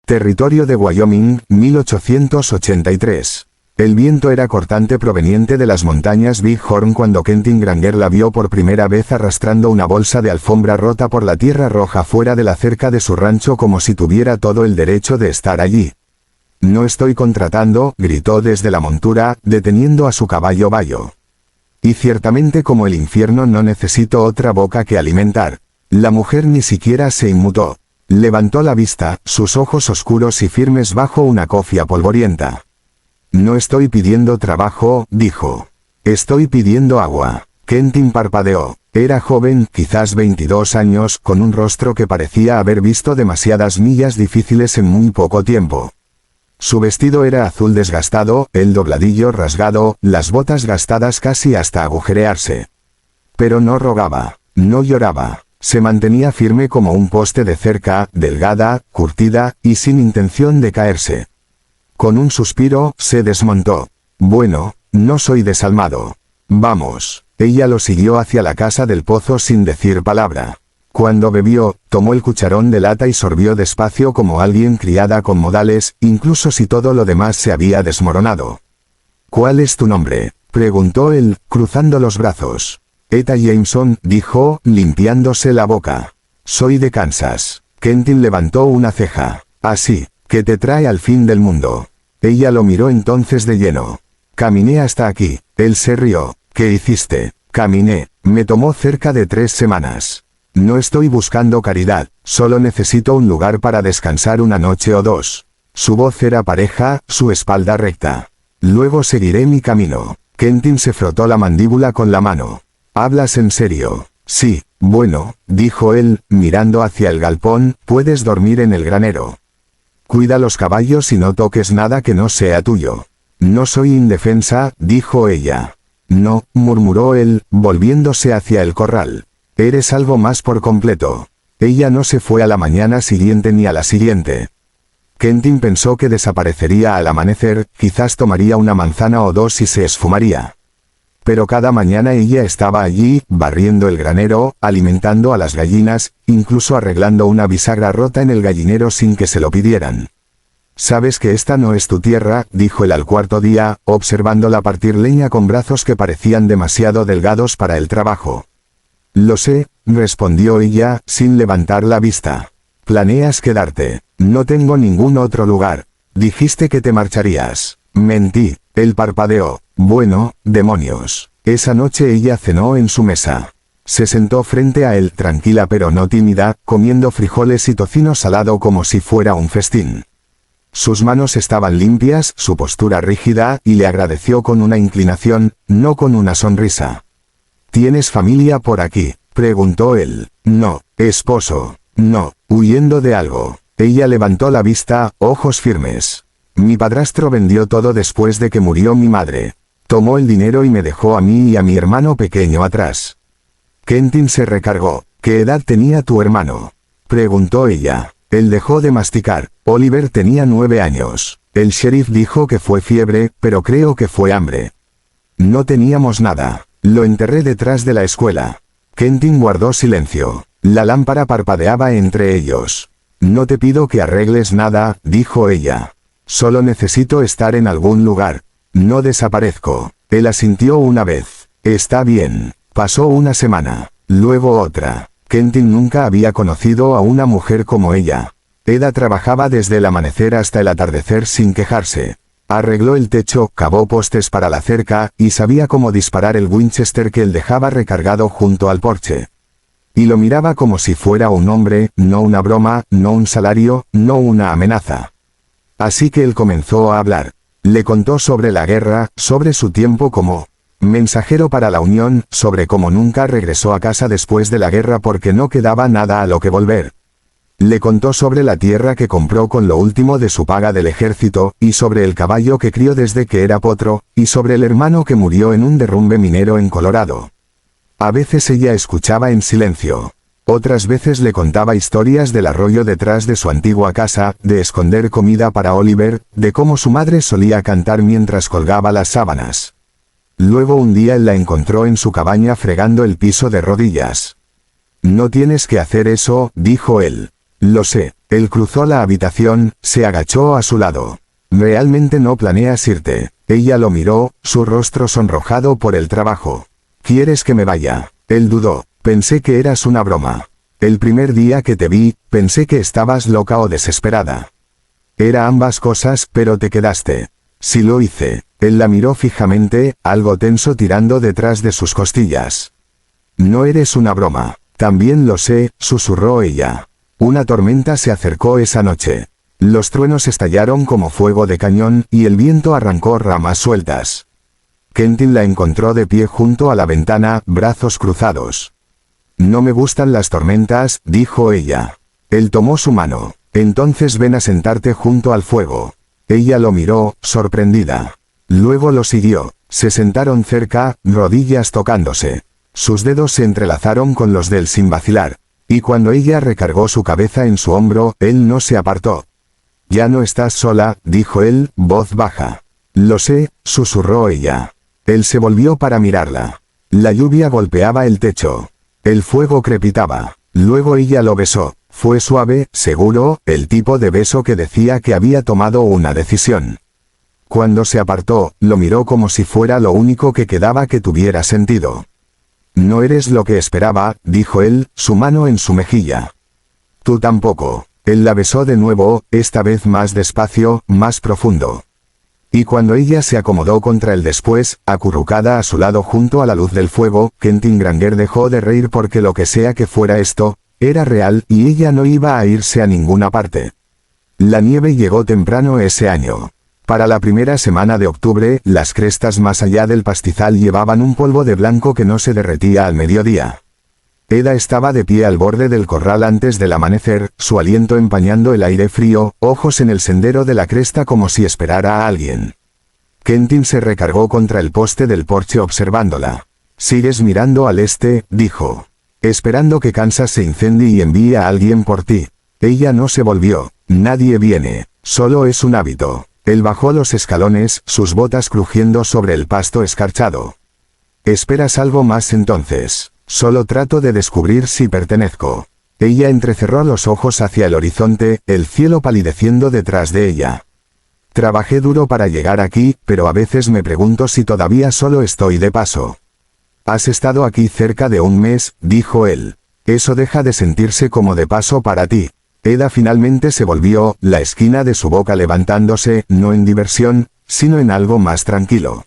Territorio de Wyoming, 1883. El viento era cortante proveniente de las montañas Big Horn cuando Quentin Granger la vio por primera vez arrastrando una bolsa de alfombra rota por la tierra roja fuera de la cerca de su rancho como si tuviera todo el derecho de estar allí. «No estoy contratando», gritó desde la montura, deteniendo a su caballo Bayo. «Y ciertamente como el infierno no necesito otra boca que alimentar». La mujer ni siquiera se inmutó. Levantó la vista, sus ojos oscuros y firmes bajo una cofia polvorienta. «No estoy pidiendo trabajo», dijo. «Estoy pidiendo agua». Quentin parpadeó. Era joven, quizás 22 años, con un rostro que parecía haber visto demasiadas millas difíciles en muy poco tiempo. Su vestido era azul desgastado, el dobladillo rasgado, las botas gastadas casi hasta agujerearse. Pero no rogaba, no lloraba. Se mantenía firme como un poste de cerca, delgada, curtida, y sin intención de caerse. Con un suspiro, se desmontó. «Bueno, no soy desalmado. Vamos». Ella lo siguió hacia la casa del pozo sin decir palabra. Cuando bebió, tomó el cucharón de lata y sorbió despacio como alguien criada con modales, incluso si todo lo demás se había desmoronado. «¿Cuál es tu nombre?», preguntó él, cruzando los brazos. «Etta Jameson», dijo, limpiándose la boca. «Soy de Kansas». Quentin levantó una ceja. «Así, ¿qué te trae al fin del mundo?». Ella lo miró entonces de lleno. «Caminé hasta aquí». Él se rió. «¿Qué hiciste?». «Caminé. Me tomó cerca de 3 semanas. No estoy buscando caridad, solo necesito un lugar para descansar una noche o 2». Su voz era pareja, su espalda recta. «Luego seguiré mi camino». Quentin se frotó la mandíbula con la mano. «¿Hablas en serio?». «Sí, bueno», dijo él, mirando hacia el galpón, «puedes dormir en el granero. Cuida los caballos y no toques nada que no sea tuyo». «No soy indefensa», dijo ella. «No», murmuró él, volviéndose hacia el corral. «Eres algo más por completo». Ella no se fue a la mañana siguiente ni a la siguiente. Quentin pensó que desaparecería al amanecer, quizás tomaría una manzana o 2 y se esfumaría. Pero cada mañana ella estaba allí, barriendo el granero, alimentando a las gallinas, incluso arreglando una bisagra rota en el gallinero sin que se lo pidieran. «Sabes que esta no es tu tierra», dijo él al cuarto día, observándola partir leña con brazos que parecían demasiado delgados para el trabajo. «Lo sé», respondió ella, sin levantar la vista. «¿Planeas quedarte?». «No tengo ningún otro lugar». «Dijiste que te marcharías». «Mentí». Él parpadeó. «Bueno, demonios». Esa noche ella cenó en su mesa. Se sentó frente a él, tranquila pero no tímida, comiendo frijoles y tocino salado como si fuera un festín. Sus manos estaban limpias, su postura rígida, y le agradeció con una inclinación, no con una sonrisa. «¿Tienes familia por aquí?», preguntó él. «No». «¿Esposo?». «No». «¿Huyendo de algo?». Ella levantó la vista, ojos firmes. «Mi padrastro vendió todo después de que murió mi madre. Tomó el dinero y me dejó a mí y a mi hermano pequeño atrás». Quentin se recargó. «¿Qué edad tenía tu hermano?», preguntó ella. Él dejó de masticar. Oliver tenía 9 años. El sheriff dijo que fue fiebre, pero creo que fue hambre. No teníamos nada. Lo enterré detrás de la escuela». Quentin guardó silencio. La lámpara parpadeaba entre ellos. «No te pido que arregles nada», dijo ella. «Solo necesito estar en algún lugar. No desaparezco». Él asintió una vez. «Está bien». Pasó una semana. Luego otra. Quentin nunca había conocido a una mujer como ella. Eda trabajaba desde el amanecer hasta el atardecer sin quejarse. Arregló el techo, cavó postes para la cerca, y sabía cómo disparar el Winchester que él dejaba recargado junto al porche. Y lo miraba como si fuera un hombre, no una broma, no un salario, no una amenaza. Así que él comenzó a hablar. Le contó sobre la guerra, sobre su tiempo como mensajero para la Unión, sobre cómo nunca regresó a casa después de la guerra porque no quedaba nada a lo que volver. Le contó sobre la tierra que compró con lo último de su paga del ejército, y sobre el caballo que crió desde que era potro, y sobre el hermano que murió en un derrumbe minero en Colorado. A veces ella escuchaba en silencio. Otras veces le contaba historias del arroyo detrás de su antigua casa, de esconder comida para Oliver, de cómo su madre solía cantar mientras colgaba las sábanas. Luego un día él la encontró en su cabaña fregando el piso de rodillas. «No tienes que hacer eso», dijo él. Lo sé. Él cruzó la habitación, se agachó a su lado. Realmente no planeas irte. Ella lo miró, su rostro sonrojado por el trabajo. ¿Quieres que me vaya? Él dudó. Pensé que eras una broma. El primer día que te vi, pensé que estabas loca o desesperada. Era ambas cosas, pero te quedaste. Sí lo hice. Él la miró fijamente, algo tenso tirando detrás de sus costillas. No eres una broma. También lo sé, susurró ella. Una tormenta se acercó esa noche. Los truenos estallaron como fuego de cañón, y el viento arrancó ramas sueltas. Quentin la encontró de pie junto a la ventana, brazos cruzados. No me gustan las tormentas, dijo ella. Él tomó su mano. Entonces ven a sentarte junto al fuego. Ella lo miró, sorprendida. Luego lo siguió. Se sentaron cerca, rodillas tocándose. Sus dedos se entrelazaron con los de él sin vacilar. Y cuando ella recargó su cabeza en su hombro, él no se apartó. Ya no estás sola, dijo él, voz baja. Lo sé, susurró ella. Él se volvió para mirarla. La lluvia golpeaba el techo. El fuego crepitaba. Luego ella lo besó. Fue suave, seguro, el tipo de beso que decía que había tomado una decisión. Cuando se apartó, lo miró como si fuera lo único que quedaba que tuviera sentido. No eres lo que esperaba, dijo él, su mano en su mejilla. Tú tampoco. Él la besó de nuevo, esta vez más despacio, más profundo. Y cuando ella se acomodó contra él después, acurrucada a su lado junto a la luz del fuego, Quentin Granger dejó de reír porque lo que sea que fuera esto, era real y ella no iba a irse a ninguna parte. La nieve llegó temprano ese año. Para la primera semana de octubre, las crestas más allá del pastizal llevaban un polvo de blanco que no se derretía al mediodía. Eda estaba de pie al borde del corral antes del amanecer, su aliento empañando el aire frío, ojos en el sendero de la cresta como si esperara a alguien. Quentin se recargó contra el poste del porche observándola. «Sigues mirando al este», dijo. «Esperando que Kansas se incendie y envíe a alguien por ti». Ella no se volvió. «Nadie viene. Solo es un hábito». Él bajó los escalones, sus botas crujiendo sobre el pasto escarchado. «¿Esperas algo más entonces?» «Solo trato de descubrir si pertenezco». Ella entrecerró los ojos hacia el horizonte, el cielo palideciendo detrás de ella. «Trabajé duro para llegar aquí, pero a veces me pregunto si todavía solo estoy de paso». «Has estado aquí cerca de un mes», dijo él. «Eso deja de sentirse como de paso para ti». Eda finalmente se volvió, la esquina de su boca levantándose, no en diversión, sino en algo más tranquilo.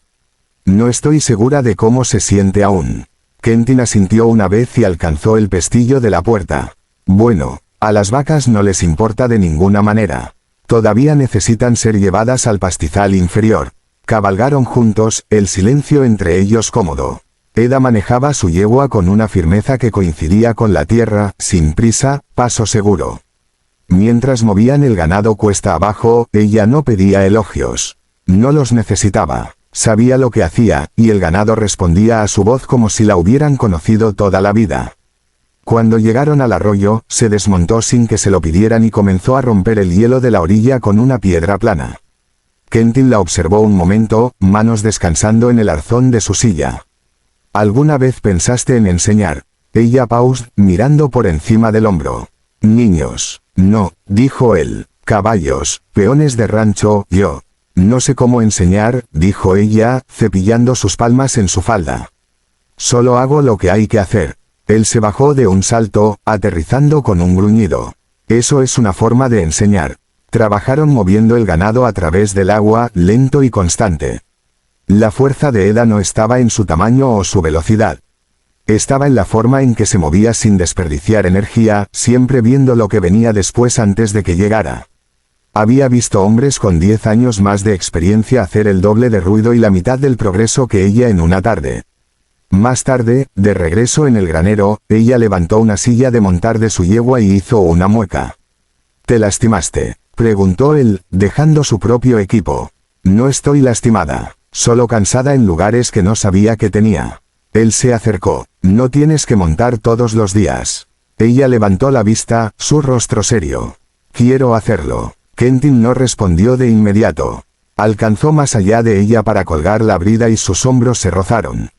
«No estoy segura de cómo se siente aún». Quentin asintió una vez y alcanzó el pestillo de la puerta. «Bueno, a las vacas no les importa de ninguna manera. Todavía necesitan ser llevadas al pastizal inferior». Cabalgaron juntos, el silencio entre ellos cómodo. Eda manejaba su yegua con una firmeza que coincidía con la tierra, sin prisa, paso seguro. Mientras movían el ganado cuesta abajo, ella no pedía elogios. No los necesitaba. Sabía lo que hacía, y el ganado respondía a su voz como si la hubieran conocido toda la vida. Cuando llegaron al arroyo, se desmontó sin que se lo pidieran y comenzó a romper el hielo de la orilla con una piedra plana. Quentin la observó un momento, manos descansando en el arzón de su silla. «¿Alguna vez pensaste en enseñar?» Ella pausó, mirando por encima del hombro. «Niños». «No», dijo él. «Caballos, peones de rancho, yo». «No sé cómo enseñar», dijo ella, cepillando sus palmas en su falda. «Solo hago lo que hay que hacer». Él se bajó de un salto, aterrizando con un gruñido. «Eso es una forma de enseñar». Trabajaron moviendo el ganado a través del agua, lento y constante. La fuerza de Eda no estaba en su tamaño o su velocidad. Estaba en la forma en que se movía sin desperdiciar energía, siempre viendo lo que venía después antes de que llegara. Había visto hombres con 10 años más de experiencia hacer el doble de ruido y la mitad del progreso que ella en una tarde. Más tarde, de regreso en el granero, ella levantó una silla de montar de su yegua y hizo una mueca. «¿Te lastimaste?», preguntó él, dejando su propio equipo. «No estoy lastimada, solo cansada en lugares que no sabía que tenía». Él se acercó. «No tienes que montar todos los días». Ella levantó la vista, su rostro serio. «Quiero hacerlo». Quentin no respondió de inmediato. Alcanzó más allá de ella para colgar la brida y sus hombros se rozaron.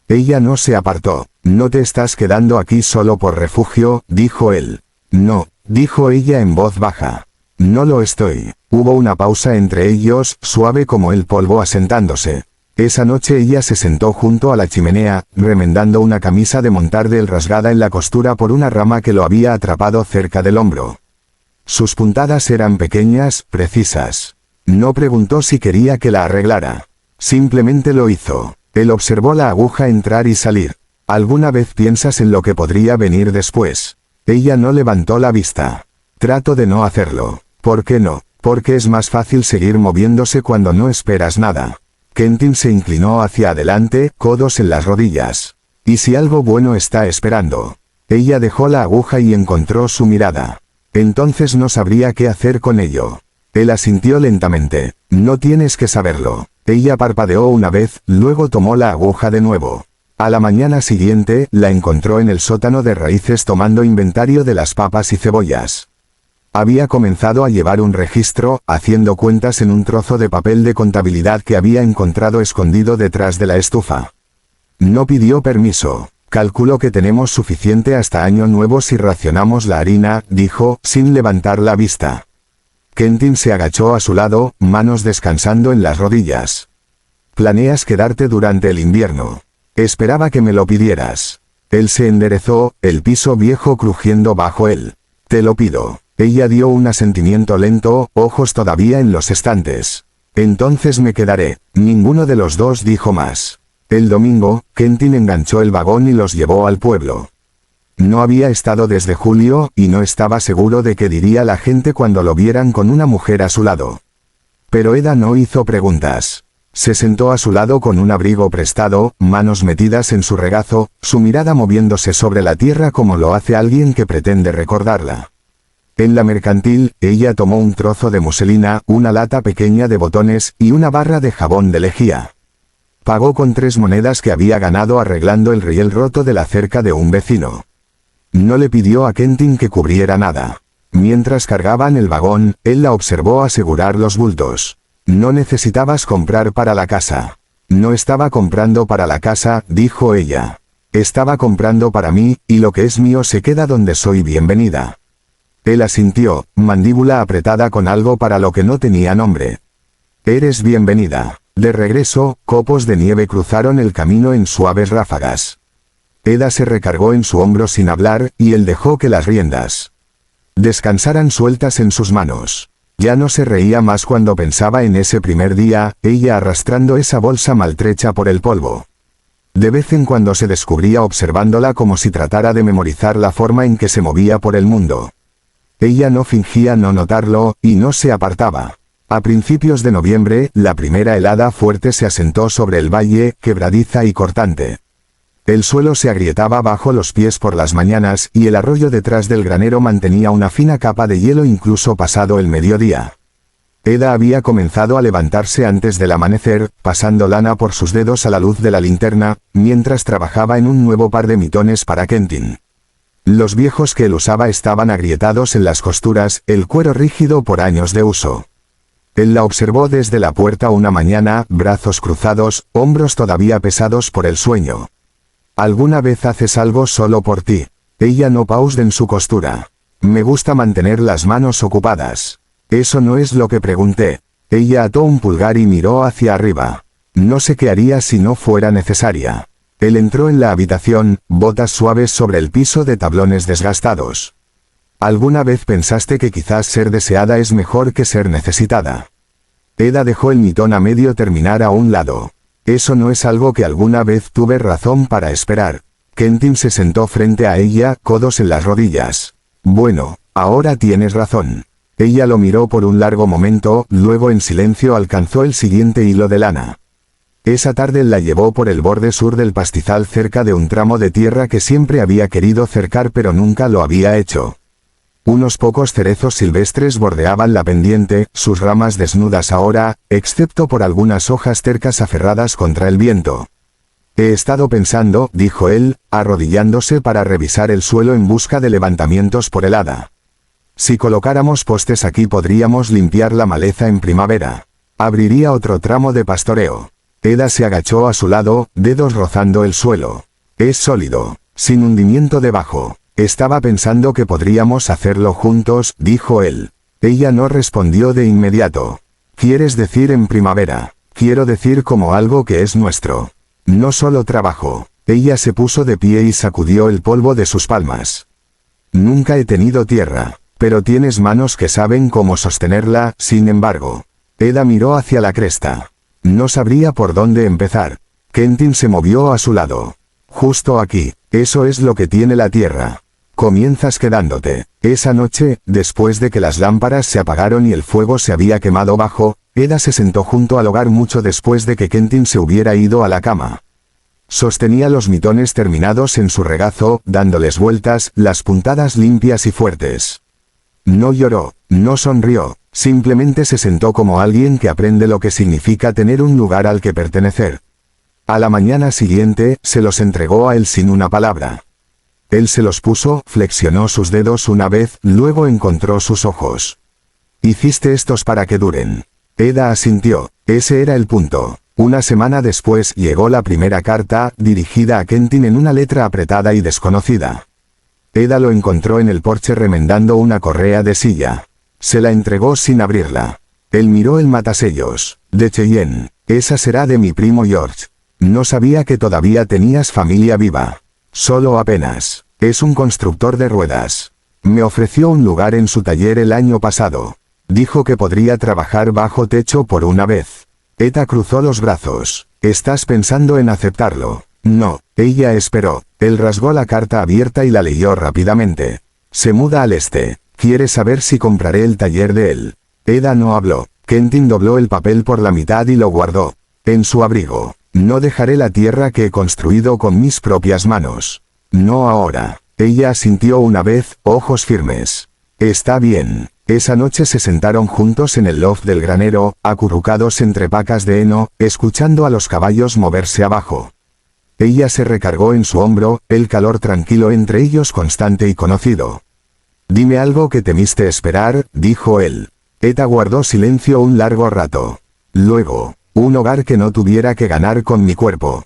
Ella no se apartó. «¿No te estás quedando aquí solo por refugio?», dijo él. «No», dijo ella en voz baja. No lo estoy. Hubo una pausa entre ellos, suave como el polvo asentándose. Esa noche ella se sentó junto a la chimenea, remendando una camisa de montardel rasgada en la costura por una rama que lo había atrapado cerca del hombro. Sus puntadas eran pequeñas, precisas. No preguntó si quería que la arreglara. Simplemente lo hizo. Él observó la aguja entrar y salir. ¿Alguna vez piensas en lo que podría venir después? Ella no levantó la vista. Trato de no hacerlo. ¿Por qué no? Porque es más fácil seguir moviéndose cuando no esperas nada. Quentin se inclinó hacia adelante, codos en las rodillas. ¿Y si algo bueno está esperando? Ella dejó la aguja y encontró su mirada. Entonces no sabría qué hacer con ello. Él asintió lentamente. No tienes que saberlo. Ella parpadeó una vez, luego tomó la aguja de nuevo. A la mañana siguiente, la encontró en el sótano de raíces tomando inventario de las papas y cebollas. Había comenzado a llevar un registro, haciendo cuentas en un trozo de papel de contabilidad que había encontrado escondido detrás de la estufa. No pidió permiso. Calculo que tenemos suficiente hasta Año Nuevo si racionamos la harina, dijo, sin levantar la vista. Quentin se agachó a su lado, manos descansando en las rodillas. ¿Planeas quedarte durante el invierno? Esperaba que me lo pidieras. Él se enderezó, el piso viejo crujiendo bajo él. Te lo pido. Ella dio un asentimiento lento, ojos todavía en los estantes. Entonces me quedaré. Ninguno de los dos dijo más. El domingo, Quentin enganchó el vagón y los llevó al pueblo. No había estado desde julio, y no estaba seguro de qué diría la gente cuando lo vieran con una mujer a su lado. Pero Eda no hizo preguntas. Se sentó a su lado con un abrigo prestado, manos metidas en su regazo, su mirada moviéndose sobre la tierra como lo hace alguien que pretende recordarla. En la mercantil, ella tomó un trozo de muselina, una lata pequeña de botones, y una barra de jabón de lejía. Pagó con 3 monedas que había ganado arreglando el riel roto de la cerca de un vecino. No le pidió a Quentin que cubriera nada. Mientras cargaban el vagón, él la observó asegurar los bultos. No necesitabas comprar para la casa. No estaba comprando para la casa, dijo ella. Estaba comprando para mí, y lo que es mío se queda donde soy bienvenida. Él asintió, mandíbula apretada con algo para lo que no tenía nombre. Eres bienvenida. De regreso, copos de nieve cruzaron el camino en suaves ráfagas. Eda se recargó en su hombro sin hablar, y él dejó que las riendas descansaran sueltas en sus manos. Ya no se reía más cuando pensaba en ese primer día, ella arrastrando esa bolsa maltrecha por el polvo. De vez en cuando se descubría observándola como si tratara de memorizar la forma en que se movía por el mundo. Ella no fingía no notarlo, y no se apartaba. A principios de noviembre, la primera helada fuerte se asentó sobre el valle, quebradiza y cortante. El suelo se agrietaba bajo los pies por las mañanas, y el arroyo detrás del granero mantenía una fina capa de hielo incluso pasado el mediodía. Eda había comenzado a levantarse antes del amanecer, pasando lana por sus dedos a la luz de la linterna, mientras trabajaba en un nuevo par de mitones para Quentin. Los viejos que él usaba estaban agrietados en las costuras, el cuero rígido por años de uso. Él la observó desde la puerta una mañana, brazos cruzados, hombros todavía pesados por el sueño. ¿Alguna vez haces algo solo por ti? Ella no pausó en su costura. Me gusta mantener las manos ocupadas. Eso no es lo que pregunté. Ella ató un pulgar y miró hacia arriba. No sé qué haría si no fuera necesaria. Él entró en la habitación, botas suaves sobre el piso de tablones desgastados. ¿Alguna vez pensaste que quizás ser deseada es mejor que ser necesitada? Eda dejó el mitón a medio terminar a un lado. Eso no es algo que alguna vez tuve razón para esperar. Quentin se sentó frente a ella, codos en las rodillas. Bueno, ahora tienes razón. Ella lo miró por un largo momento, luego en silencio alcanzó el siguiente hilo de lana. Esa tarde la llevó por el borde sur del pastizal cerca de un tramo de tierra que siempre había querido cercar pero nunca lo había hecho. Unos pocos cerezos silvestres bordeaban la pendiente, sus ramas desnudas ahora, excepto por algunas hojas tercas aferradas contra el viento. He estado pensando, dijo él, arrodillándose para revisar el suelo en busca de levantamientos por helada. Si colocáramos postes aquí podríamos limpiar la maleza en primavera. Abriría otro tramo de pastoreo. Eda se agachó a su lado, dedos rozando el suelo. Es sólido, sin hundimiento debajo. Estaba pensando que podríamos hacerlo juntos, dijo él. Ella no respondió de inmediato. ¿Quieres decir en primavera? Quiero decir como algo que es nuestro. No solo trabajo. Ella se puso de pie y sacudió el polvo de sus palmas. Nunca he tenido tierra, pero tienes manos que saben cómo sostenerla, sin embargo. Eda miró hacia la cresta. No sabría por dónde empezar. Quentin se movió a su lado. Justo aquí, eso es lo que tiene la tierra. Comienzas quedándote. Esa noche, después de que las lámparas se apagaron y el fuego se había quemado bajo, Eda se sentó junto al hogar mucho después de que Quentin se hubiera ido a la cama. Sostenía los mitones terminados en su regazo, dándoles vueltas, las puntadas limpias y fuertes. No lloró, no sonrió, simplemente se sentó como alguien que aprende lo que significa tener un lugar al que pertenecer. A la mañana siguiente, se los entregó a él sin una palabra. Él se los puso, flexionó sus dedos una vez, luego encontró sus ojos. Hiciste estos para que duren. Eda asintió, ese era el punto. Una semana después llegó la primera carta, dirigida a Quentin en una letra apretada y desconocida. Eda lo encontró en el porche remendando una correa de silla. Se la entregó sin abrirla. Él miró el matasellos. De Cheyenne. Esa será de mi primo George. No sabía que todavía tenías familia viva. Solo apenas. Es un constructor de ruedas. Me ofreció un lugar en su taller el año pasado. Dijo que podría trabajar bajo techo por una vez. Eda cruzó los brazos. ¿Estás pensando en aceptarlo? No. Ella esperó. Él rasgó la carta abierta y la leyó rápidamente. Se muda al este. Quiere saber si compraré el taller de él. Eda no habló. Quentin dobló el papel por la mitad y lo guardó. En su abrigo. No dejaré la tierra que he construido con mis propias manos. No ahora. Ella asintió una vez, ojos firmes. Está bien. Esa noche se sentaron juntos en el loft del granero, acurrucados entre pacas de heno, escuchando a los caballos moverse abajo. Ella se recargó en su hombro, el calor tranquilo entre ellos constante y conocido. Dime algo que temiste esperar, dijo él. Eda guardó silencio un largo rato. Luego, un hogar que no tuviera que ganar con mi cuerpo.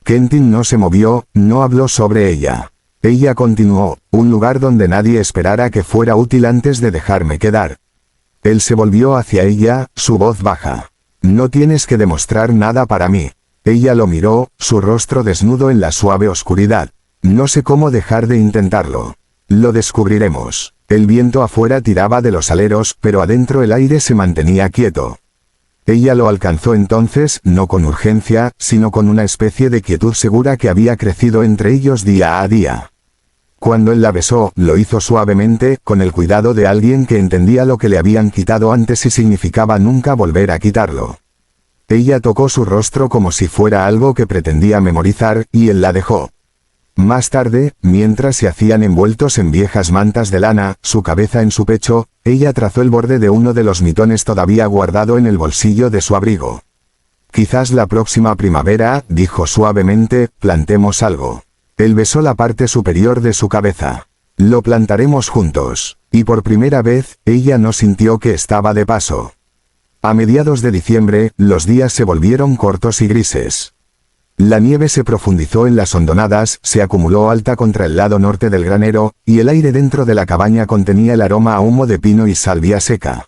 Quentin no se movió, no habló sobre ella. Ella continuó, un lugar donde nadie esperara que fuera útil antes de dejarme quedar. Él se volvió hacia ella, su voz baja. No tienes que demostrar nada para mí. Ella lo miró, su rostro desnudo en la suave oscuridad. No sé cómo dejar de intentarlo. Lo descubriremos. El viento afuera tiraba de los aleros, pero adentro el aire se mantenía quieto. Ella lo alcanzó entonces, no con urgencia, sino con una especie de quietud segura que había crecido entre ellos día a día. Cuando él la besó, lo hizo suavemente, con el cuidado de alguien que entendía lo que le habían quitado antes y significaba nunca volver a quitarlo. Ella tocó su rostro como si fuera algo que pretendía memorizar, y él la dejó. Más tarde, mientras se hacían envueltos en viejas mantas de lana, su cabeza en su pecho, ella trazó el borde de uno de los mitones todavía guardado en el bolsillo de su abrigo. Quizás la próxima primavera, dijo suavemente, plantemos algo. Él besó la parte superior de su cabeza. Lo plantaremos juntos. Y por primera vez, ella no sintió que estaba de paso. A mediados de diciembre, los días se volvieron cortos y grises. La nieve se profundizó en las hondonadas, se acumuló alta contra el lado norte del granero, y el aire dentro de la cabaña contenía el aroma a humo de pino y salvia seca.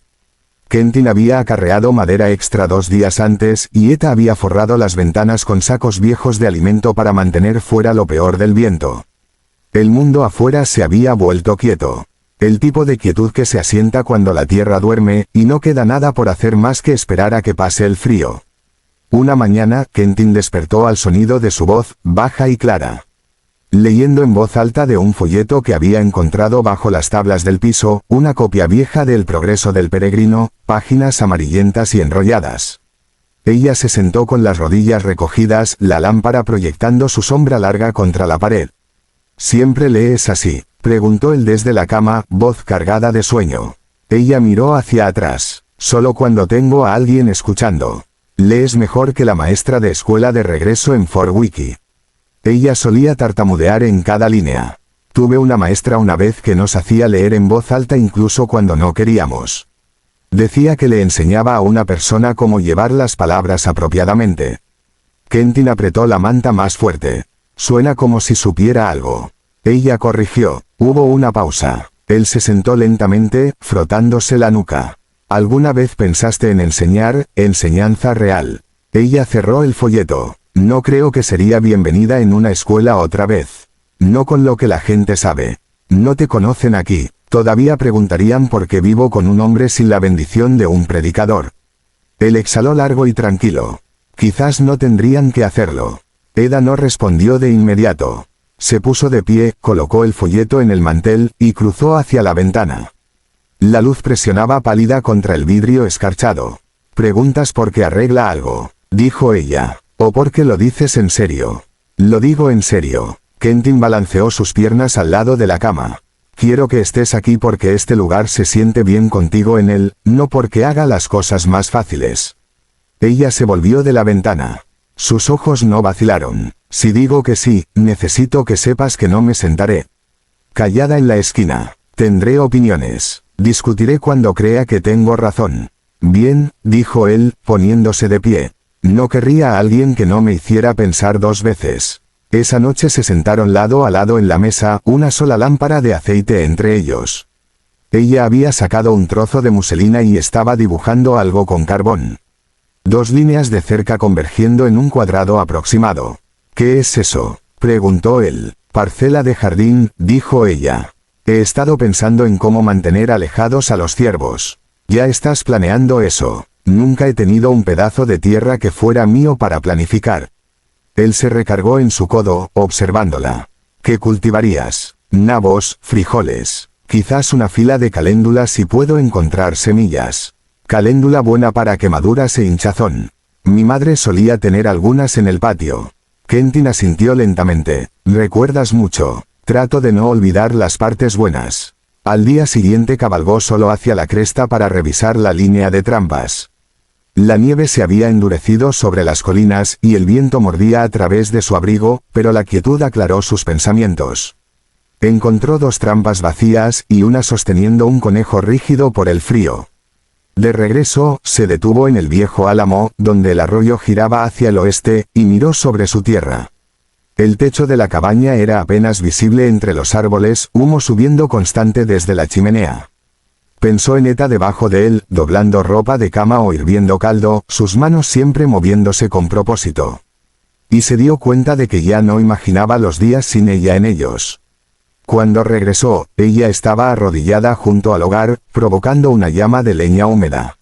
Quentin había acarreado madera extra 2 días antes, y Eda había forrado las ventanas con sacos viejos de alimento para mantener fuera lo peor del viento. El mundo afuera se había vuelto quieto. El tipo de quietud que se asienta cuando la tierra duerme, y no queda nada por hacer más que esperar a que pase el frío. Una mañana, Quentin despertó al sonido de su voz, baja y clara. Leyendo en voz alta de un folleto que había encontrado bajo las tablas del piso, una copia vieja de El progreso del peregrino, páginas amarillentas y enrolladas. Ella se sentó con las rodillas recogidas, la lámpara proyectando su sombra larga contra la pared. ¿Siempre lees así?, preguntó él desde la cama, voz cargada de sueño. Ella miró hacia atrás. Solo cuando tengo a alguien escuchando. Lees mejor que la maestra de escuela de regreso en Fort Wiki. Ella solía tartamudear en cada línea. Tuve una maestra una vez que nos hacía leer en voz alta incluso cuando no queríamos. Decía que le enseñaba a una persona cómo llevar las palabras apropiadamente. Quentin apretó la manta más fuerte. Suena como si supiera algo. Ella corrigió. Hubo una pausa. Él se sentó lentamente, frotándose la nuca. ¿Alguna vez pensaste en enseñar, enseñanza real? Ella cerró el folleto. No creo que sería bienvenida en una escuela otra vez. No con lo que la gente sabe. No te conocen aquí. Todavía preguntarían por qué vivo con un hombre sin la bendición de un predicador. Él exhaló largo y tranquilo. Quizás no tendrían que hacerlo. Eda no respondió de inmediato. Se puso de pie, colocó el folleto en el mantel, y cruzó hacia la ventana. La luz presionaba pálida contra el vidrio escarchado. Preguntas por qué arregla algo, dijo ella. ¿O por qué lo dices en serio? Lo digo en serio. Quentin balanceó sus piernas al lado de la cama. Quiero que estés aquí porque este lugar se siente bien contigo en él, no porque haga las cosas más fáciles. Ella se volvió de la ventana. Sus ojos no vacilaron. Si digo que sí, necesito que sepas que no me sentaré callada en la esquina. Tendré opiniones. Discutiré cuando crea que tengo razón. Bien, dijo él, poniéndose de pie. No querría a alguien que no me hiciera pensar dos veces. Esa noche se sentaron lado a lado en la mesa, una sola lámpara de aceite entre ellos. Ella había sacado un trozo de muselina y estaba dibujando algo con carbón. Dos líneas de cerca convergiendo en un cuadrado aproximado. ¿Qué es eso?, preguntó él. Parcela de jardín, dijo ella. He estado pensando en cómo mantener alejados a los ciervos. Ya estás planeando eso. Nunca he tenido un pedazo de tierra que fuera mío para planificar. Él se recargó en su codo, observándola. ¿Qué cultivarías? Nabos, frijoles. Quizás una fila de caléndulas si puedo encontrar semillas. Caléndula buena para quemaduras e hinchazón. Mi madre solía tener algunas en el patio. Quentin asintió lentamente. Recuerdas mucho. Trato de no olvidar las partes buenas. Al día siguiente cabalgó solo hacia la cresta para revisar la línea de trampas. La nieve se había endurecido sobre las colinas y el viento mordía a través de su abrigo, pero la quietud aclaró sus pensamientos. Encontró dos trampas vacías y una sosteniendo un conejo rígido por el frío. De regreso, se detuvo en el viejo álamo, donde el arroyo giraba hacia el oeste, y miró sobre su tierra. El techo de la cabaña era apenas visible entre los árboles, humo subiendo constante desde la chimenea. Pensó en Eta debajo de él, doblando ropa de cama o hirviendo caldo, sus manos siempre moviéndose con propósito. Y se dio cuenta de que ya no imaginaba los días sin ella en ellos. Cuando regresó, ella estaba arrodillada junto al hogar, provocando una llama de leña húmeda.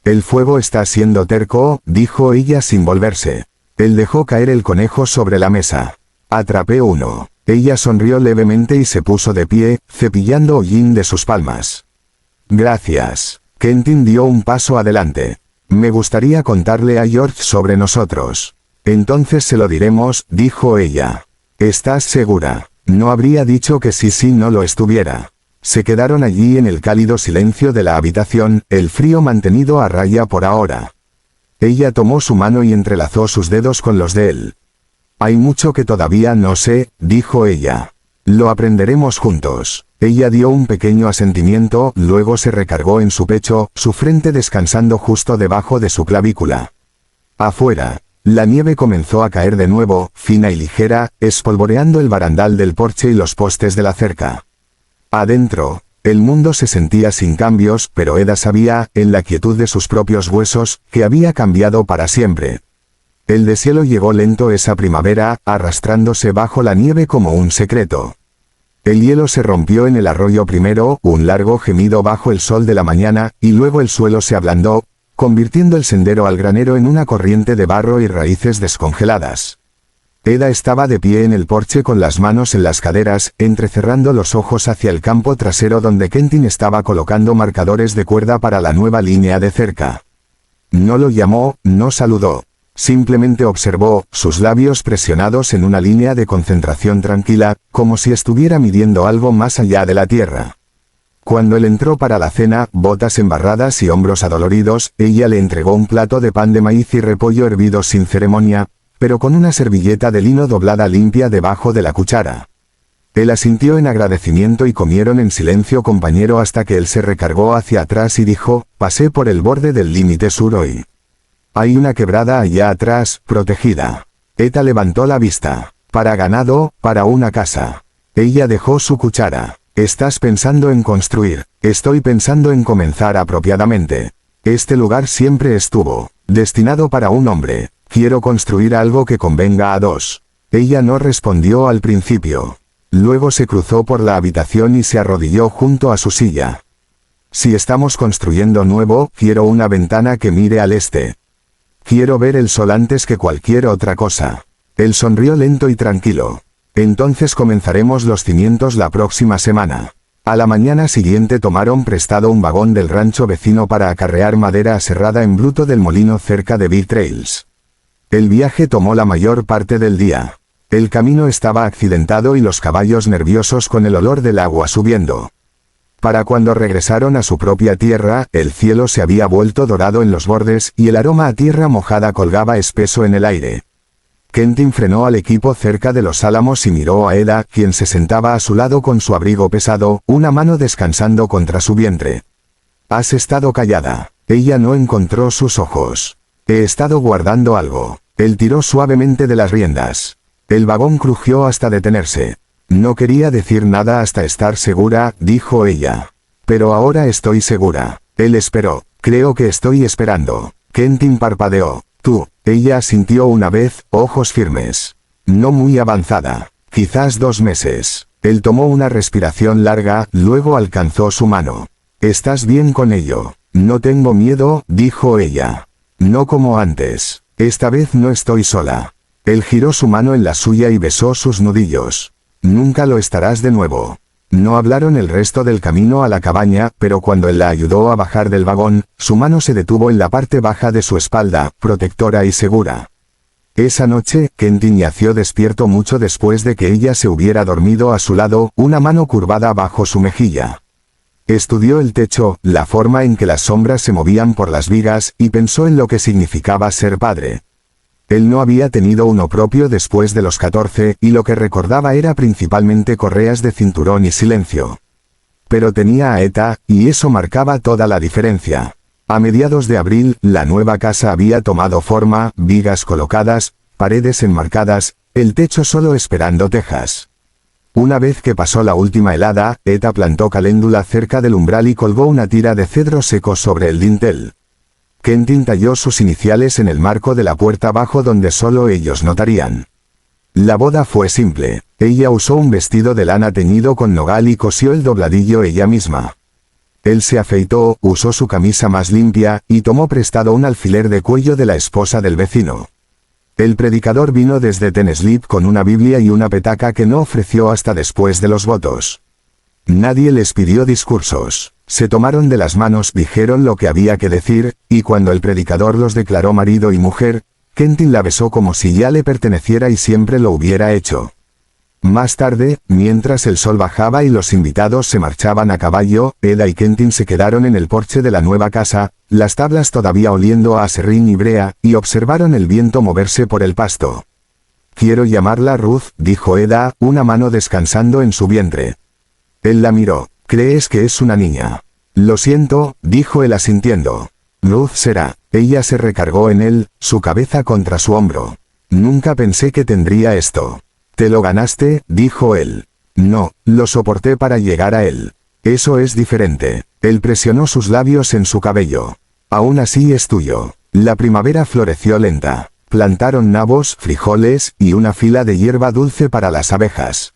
El fuego está siendo terco, dijo ella sin volverse. Él dejó caer el conejo sobre la mesa. Atrapé uno. Ella sonrió levemente y se puso de pie, cepillando hollín de sus palmas. Gracias. Quentin dio un paso adelante. Me gustaría contarle a George sobre nosotros. Entonces se lo diremos, dijo ella. ¿Estás segura? No habría dicho que sí si no lo estuviera. Se quedaron allí en el cálido silencio de la habitación, el frío mantenido a raya por ahora. Ella tomó su mano y entrelazó sus dedos con los de él. Hay mucho que todavía no sé, dijo ella. Lo aprenderemos juntos. Ella dio un pequeño asentimiento, luego se recargó en su pecho, su frente descansando justo debajo de su clavícula. Afuera, la nieve comenzó a caer de nuevo, fina y ligera, espolvoreando el barandal del porche y los postes de la cerca. Adentro, el mundo se sentía sin cambios, pero Eda sabía, en la quietud de sus propios huesos, que había cambiado para siempre. El deshielo llegó lento esa primavera, arrastrándose bajo la nieve como un secreto. El hielo se rompió en el arroyo primero, un largo gemido bajo el sol de la mañana, y luego el suelo se ablandó, convirtiendo el sendero al granero en una corriente de barro y raíces descongeladas. Eda estaba de pie en el porche con las manos en las caderas, entrecerrando los ojos hacia el campo trasero donde Quentin estaba colocando marcadores de cuerda para la nueva línea de cerca. No lo llamó, no saludó. Simplemente observó, sus labios presionados en una línea de concentración tranquila, como si estuviera midiendo algo más allá de la tierra. Cuando él entró para la cena, botas embarradas y hombros adoloridos, ella le entregó un plato de pan de maíz y repollo hervido sin ceremonia, pero con una servilleta de lino doblada limpia debajo de la cuchara. Él asintió en agradecimiento y comieron en silencio compañero hasta que él se recargó hacia atrás y dijo, pasé por el borde del límite sur hoy. Hay una quebrada allá atrás, protegida. Eta levantó la vista. Para ganado, para una casa. Ella dejó su cuchara. Estás pensando en construir. Estoy pensando en comenzar apropiadamente. Este lugar siempre estuvo destinado para un hombre. Quiero construir algo que convenga a dos. Ella no respondió al principio. Luego se cruzó por la habitación y se arrodilló junto a su silla. Si estamos construyendo nuevo, quiero una ventana que mire al este. Quiero ver el sol antes que cualquier otra cosa. Él sonrió lento y tranquilo. Entonces comenzaremos los cimientos la próxima semana. A la mañana siguiente tomaron prestado un vagón del rancho vecino para acarrear madera aserrada en bruto del molino cerca de Big Trails. El viaje tomó la mayor parte del día. El camino estaba accidentado y los caballos nerviosos con el olor del agua subiendo. Para cuando regresaron a su propia tierra, el cielo se había vuelto dorado en los bordes y el aroma a tierra mojada colgaba espeso en el aire. Quentin frenó al equipo cerca de los álamos y miró a Eda, quien se sentaba a su lado con su abrigo pesado, una mano descansando contra su vientre. «Has estado callada». Ella no encontró sus ojos. «He estado guardando algo». Él tiró suavemente de las riendas. El vagón crujió hasta detenerse. «No quería decir nada hasta estar segura», dijo ella. «Pero ahora estoy segura». Él esperó. «Creo que estoy esperando». Quentin parpadeó. «Tú». Ella asintió una vez, ojos firmes. «No muy avanzada. Quizás 2 meses». Él tomó una respiración larga, luego alcanzó su mano. «¿Estás bien con ello?» «No tengo miedo», dijo ella. «No como antes. Esta vez no estoy sola». Él giró su mano en la suya y besó sus nudillos. «Nunca lo estarás de nuevo». No hablaron el resto del camino a la cabaña, pero cuando él la ayudó a bajar del vagón, su mano se detuvo en la parte baja de su espalda, protectora y segura. Esa noche, Quentin yació despierto mucho después de que ella se hubiera dormido a su lado, una mano curvada bajo su mejilla. Estudió el techo, la forma en que las sombras se movían por las vigas, y pensó en lo que significaba ser padre. Él no había tenido uno propio después de los 14, y lo que recordaba era principalmente correas de cinturón y silencio. Pero tenía a Eta, y eso marcaba toda la diferencia. A mediados de abril, la nueva casa había tomado forma, vigas colocadas, paredes enmarcadas, el techo solo esperando tejas. Una vez que pasó la última helada, Eta plantó caléndula cerca del umbral y colgó una tira de cedro seco sobre el dintel. Quentin talló sus iniciales en el marco de la puerta bajo donde solo ellos notarían. La boda fue simple. Ella usó un vestido de lana teñido con nogal y cosió el dobladillo ella misma. Él se afeitó, usó su camisa más limpia, y tomó prestado un alfiler de cuello de la esposa del vecino. El predicador vino desde Tennessee con una Biblia y una petaca que no ofreció hasta después de los votos. Nadie les pidió discursos. Se tomaron de las manos, dijeron lo que había que decir, y cuando el predicador los declaró marido y mujer, Quentin la besó como si ya le perteneciera y siempre lo hubiera hecho. Más tarde, mientras el sol bajaba y los invitados se marchaban a caballo, Eda y Quentin se quedaron en el porche de la nueva casa, las tablas todavía oliendo a aserrín y brea, y observaron el viento moverse por el pasto. «Quiero llamarla Ruth», dijo Eda, una mano descansando en su vientre. Él la miró. «¿Crees que es una niña?» «Lo siento», dijo él asintiendo. «Ruth será». Ella se recargó en él, su cabeza contra su hombro. «Nunca pensé que tendría esto». «¿Te lo ganaste?», dijo él. «No, lo soporté para llegar a él». «Eso es diferente». Él presionó sus labios en su cabello. «Aún así es tuyo». La primavera floreció lenta. Plantaron nabos, frijoles, y una fila de hierba dulce para las abejas.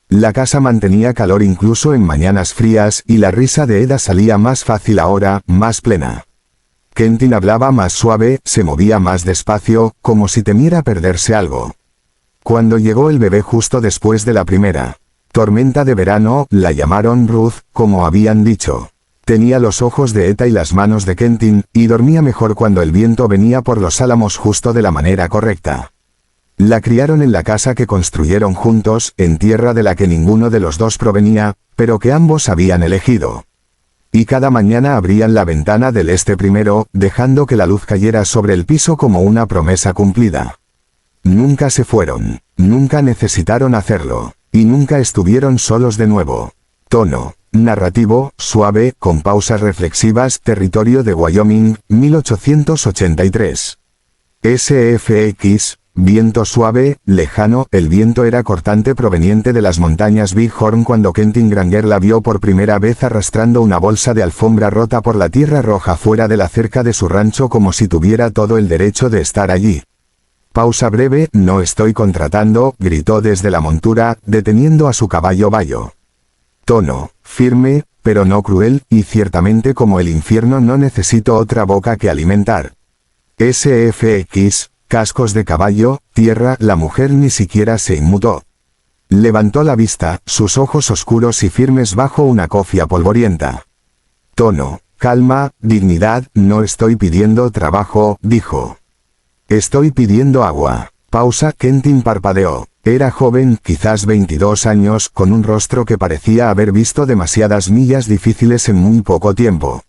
La casa mantenía calor incluso en mañanas frías, y la risa de Eda salía más fácil ahora, más plena. Quentin hablaba más suave, se movía más despacio, como si temiera perderse algo. Cuando llegó el bebé justo después de la primera tormenta de verano, la llamaron Ruth, como habían dicho. Tenía los ojos de Eta y las manos de Quentin, y dormía mejor cuando el viento venía por los álamos justo de la manera correcta. La criaron en la casa que construyeron juntos, en tierra de la que ninguno de los dos provenía, pero que ambos habían elegido. Y cada mañana abrían la ventana del este primero, dejando que la luz cayera sobre el piso como una promesa cumplida. Nunca se fueron, nunca necesitaron hacerlo, y nunca estuvieron solos de nuevo. Tono narrativo, suave, con pausas reflexivas. Territorio de Wyoming, 1883. SFX, Viento suave, lejano. El viento era cortante proveniente de las montañas Big Horn cuando Quentin Granger la vio por primera vez arrastrando una bolsa de alfombra rota por la tierra roja fuera de la cerca de su rancho como si tuviera todo el derecho de estar allí. Pausa breve. No estoy contratando, gritó desde la montura, deteniendo a su caballo Bayo. Tono, firme, pero no cruel, y ciertamente como el infierno no necesito otra boca que alimentar. SFX, cascos de caballo, tierra. La mujer ni siquiera se inmutó. Levantó la vista, sus ojos oscuros y firmes bajo una cofia polvorienta. Tono, calma, dignidad. No estoy pidiendo trabajo, dijo. Estoy pidiendo agua. Pausa. Quentin parpadeó. Era joven, quizás 22 años, con un rostro que parecía haber visto demasiadas millas difíciles en muy poco tiempo.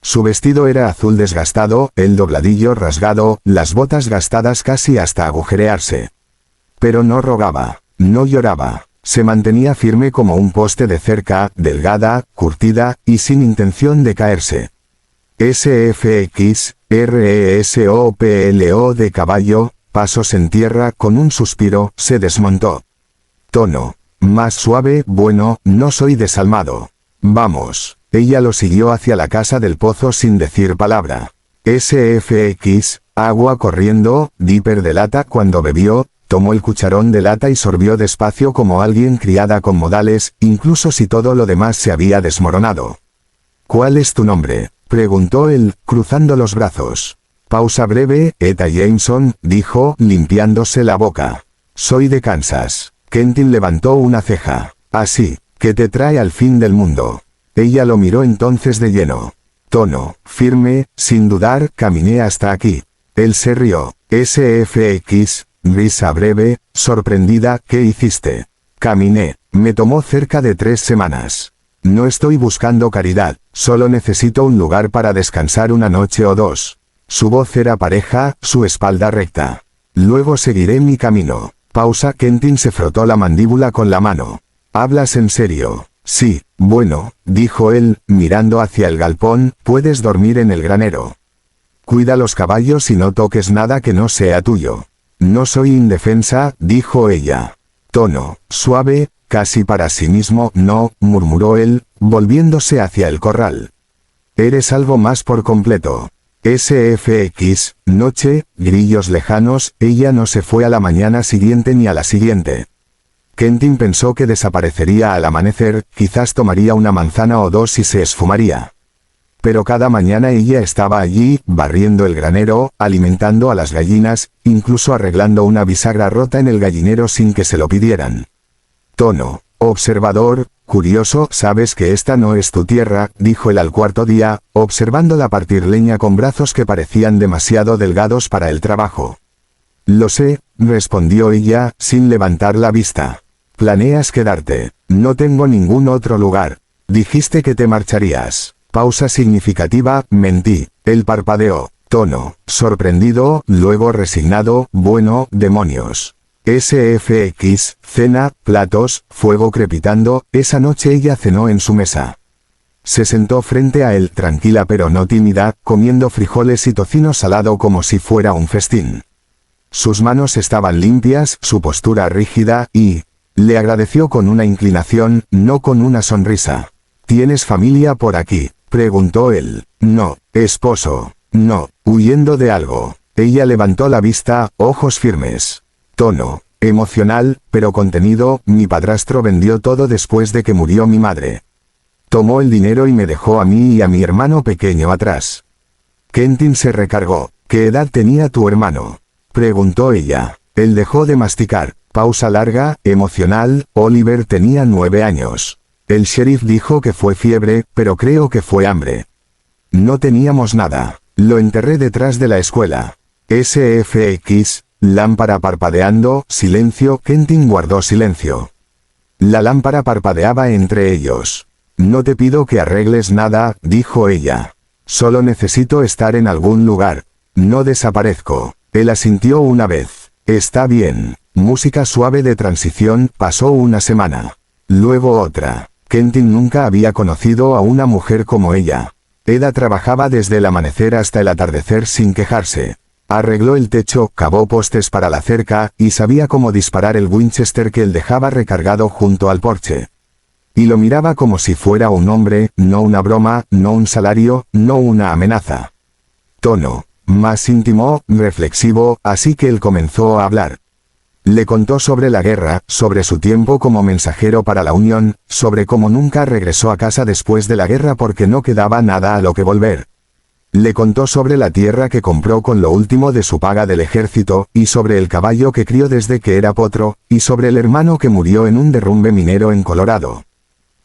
Su vestido era azul desgastado, el dobladillo rasgado, las botas gastadas casi hasta agujerearse. Pero no rogaba, no lloraba, se mantenía firme como un poste de cerca, delgada, curtida, y sin intención de caerse. SFX, RESOPLO de caballo, pasos en tierra. Con un suspiro, se desmontó. Tono, más suave. Bueno, no soy desalmado. Vamos. Ella lo siguió hacia la casa del pozo sin decir palabra. SFX, agua corriendo, dipper de lata. Cuando bebió, tomó el cucharón de lata y sorbió despacio como alguien criada con modales, incluso si todo lo demás se había desmoronado. ¿Cuál es tu nombre?, preguntó él, cruzando los brazos. Pausa breve. Etta Jameson, dijo, limpiándose la boca. Soy de Kansas. Quentin levantó una ceja. Así, ¿qué te trae al fin del mundo? Ella lo miró entonces de lleno. Tono, firme, sin dudar. Caminé hasta aquí. Él se rió. SFX, risa breve, sorprendida. ¿Qué hiciste? Caminé. Me tomó cerca de 3 semanas. No estoy buscando caridad, solo necesito un lugar para descansar una noche o 2. Su voz era pareja, su espalda recta. Luego seguiré mi camino. Pausa. Quentin se frotó la mandíbula con la mano. ¿Hablas en serio? Sí, bueno, dijo él, mirando hacia el galpón. Puedes dormir en el granero. Cuida los caballos y no toques nada que no sea tuyo. No soy indefensa, dijo ella. Tono, suave, casi para sí mismo. No, murmuró él, volviéndose hacia el corral. Eres algo más por completo. SFX, noche, grillos lejanos. Ella no se fue a la mañana siguiente ni a la siguiente. Quentin pensó que desaparecería al amanecer, quizás tomaría una manzana o 2 y se esfumaría. Pero cada mañana ella estaba allí, barriendo el granero, alimentando a las gallinas, incluso arreglando una bisagra rota en el gallinero sin que se lo pidieran. Tono, observador, curioso. Sabes que esta no es tu tierra, dijo él al cuarto día, observándola partir leña con brazos que parecían demasiado delgados para el trabajo. Lo sé, respondió ella, sin levantar la vista. ¿Planeas quedarte? No tengo ningún otro lugar. Dijiste que te marcharías. Pausa significativa. Mentí. Él parpadeó. Tono, sorprendido, luego resignado. Bueno, demonios. SFX, cena, platos, fuego crepitando. Esa noche ella cenó en su mesa. Se sentó frente a él, tranquila pero no tímida, comiendo frijoles y tocino salado como si fuera un festín. Sus manos estaban limpias, su postura rígida, y le agradeció con una inclinación, no con una sonrisa. ¿Tienes familia por aquí?, preguntó él. No. Esposo. No. Huyendo de algo. Ella levantó la vista, ojos firmes. Tono, emocional, pero contenido. Mi padrastro vendió todo después de que murió mi madre. Tomó el dinero y me dejó a mí y a mi hermano pequeño atrás. Quentin se recargó. ¿Qué edad tenía tu hermano?, preguntó ella. Él dejó de masticar. Pausa larga, emocional. Oliver tenía 9 años. El sheriff dijo que fue fiebre, pero creo que fue hambre. No teníamos nada. Lo enterré detrás de la escuela. SFX, lámpara parpadeando, silencio. Quentin guardó silencio. La lámpara parpadeaba entre ellos. No te pido que arregles nada, dijo ella. Solo necesito estar en algún lugar. No desaparezco. Él asintió una vez. Está bien. Música suave de transición. Pasó una semana. Luego otra. Quentin nunca había conocido a una mujer como ella. Eda trabajaba desde el amanecer hasta el atardecer sin quejarse. Arregló el techo, cavó postes para la cerca, y sabía cómo disparar el Winchester que él dejaba recargado junto al porche. Y lo miraba como si fuera un hombre, no una broma, no un salario, no una amenaza. Tono más íntimo, reflexivo, así que él comenzó a hablar. Le contó sobre la guerra, sobre su tiempo como mensajero para la Unión, sobre cómo nunca regresó a casa después de la guerra porque no quedaba nada a lo que volver. Le contó sobre la tierra que compró con lo último de su paga del ejército, y sobre el caballo que crió desde que era potro, y sobre el hermano que murió en un derrumbe minero en Colorado.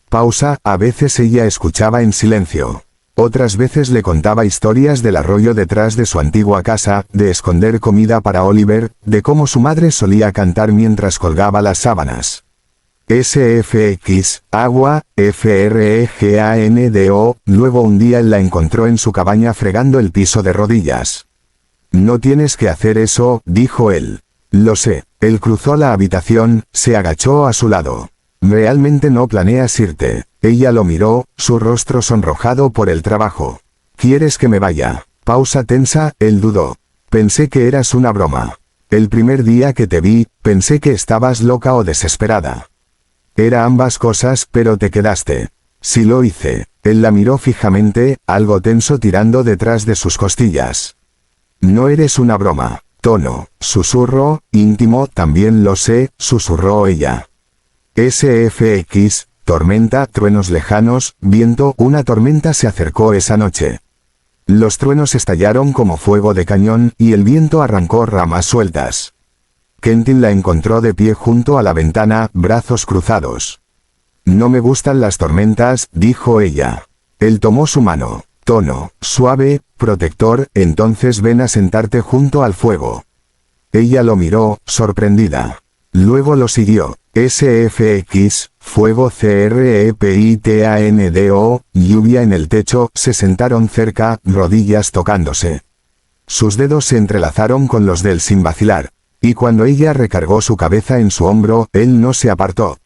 Pausa, a veces ella escuchaba en silencio. Otras veces le contaba historias del arroyo detrás de su antigua casa, de esconder comida para Oliver, de cómo su madre solía cantar mientras colgaba las sábanas. SFX, agua, FREGANDO, luego un día él la encontró en su cabaña fregando el piso de rodillas. No tienes que hacer eso, dijo él. Lo sé. Él cruzó la habitación, se agachó a su lado. Realmente no planeas irte. Ella lo miró, su rostro sonrojado por el trabajo. ¿Quieres que me vaya? Pausa tensa, él dudó. Pensé que eras una broma. El primer día que te vi, pensé que estabas loca o desesperada. Era ambas cosas, pero te quedaste. Sí lo hice. Él la miró fijamente, algo tenso tirando detrás de sus costillas. No eres una broma. Tono, susurro, íntimo, también lo sé, susurró ella. SFX, tormenta, truenos lejanos, viento, una tormenta se acercó esa noche. Los truenos estallaron como fuego de cañón, y el viento arrancó ramas sueltas. Quentin la encontró de pie junto a la ventana, brazos cruzados. No me gustan las tormentas, dijo ella. Él tomó su mano. Tono, suave, protector, entonces ven a sentarte junto al fuego. Ella lo miró, sorprendida. Luego lo siguió. SFX, fuego CREPITANDO, lluvia en el techo, se sentaron cerca, rodillas tocándose. Sus dedos se entrelazaron con los de él sin vacilar. Y cuando ella recargó su cabeza en su hombro, él no se apartó.